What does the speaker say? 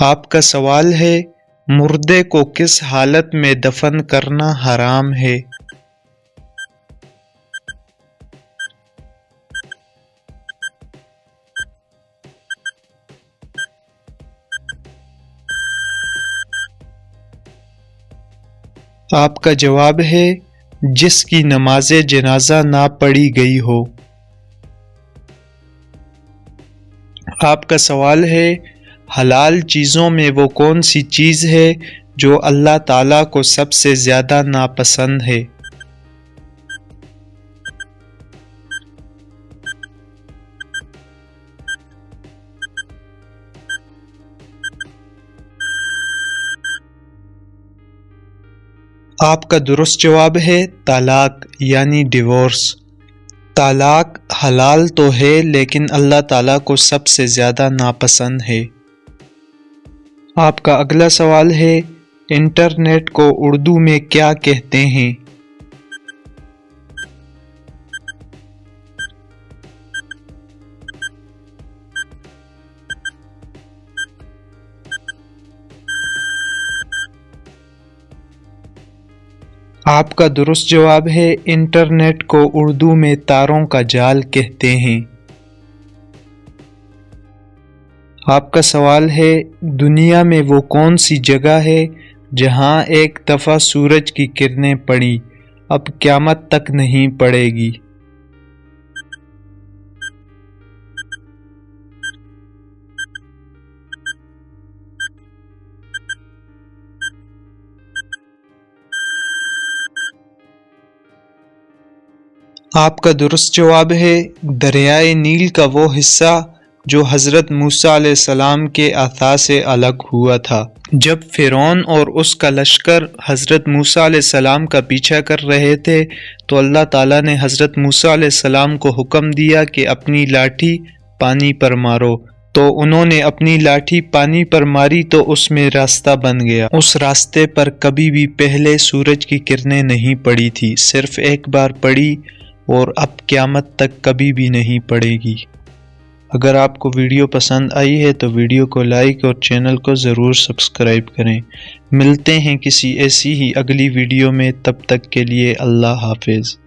آپ کا سوال ہے مردے کو کس حالت میں دفن کرنا حرام ہے؟ آپ کا جواب ہے جس کی نماز جنازہ نہ پڑھی گئی ہو۔ آپ کا سوال ہے حلال چیزوں میں وہ کون سی چیز ہے جو اللہ تعالیٰ کو سب سے زیادہ ناپسند ہے؟ آپ کا درست جواب ہے طلاق یعنی ڈیورس۔ طلاق حلال تو ہے لیکن اللہ تعالیٰ کو سب سے زیادہ ناپسند ہے۔ آپ کا اگلا سوال ہے انٹرنیٹ کو اردو میں کیا کہتے ہیں؟ آپ کا درست جواب ہے انٹرنیٹ کو اردو میں تاروں کا جال کہتے ہیں۔ آپ کا سوال ہے دنیا میں وہ کون سی جگہ ہے جہاں ایک دفعہ سورج کی کرنیں پڑی اب قیامت تک نہیں پڑے گی؟ آپ کا درست جواب ہے دریائے نیل کا وہ حصہ جو حضرت موسیٰ علیہ السلام کے عصا سے الگ ہوا تھا۔ جب فرعون اور اس کا لشکر حضرت موسیٰ علیہ السلام کا پیچھا کر رہے تھے تو اللہ تعالیٰ نے حضرت موسیٰ علیہ السلام کو حکم دیا کہ اپنی لاٹھی پانی پر مارو، تو انہوں نے اپنی لاٹھی پانی پر ماری تو اس میں راستہ بن گیا۔ اس راستے پر کبھی بھی پہلے سورج کی کرنیں نہیں پڑی تھی، صرف ایک بار پڑی اور اب قیامت تک کبھی بھی نہیں پڑے گی۔ اگر آپ کو ویڈیو پسند آئی ہے تو ویڈیو کو لائک اور چینل کو ضرور سبسکرائب کریں۔ ملتے ہیں کسی ایسی ہی اگلی ویڈیو میں، تب تک کے لیے اللہ حافظ۔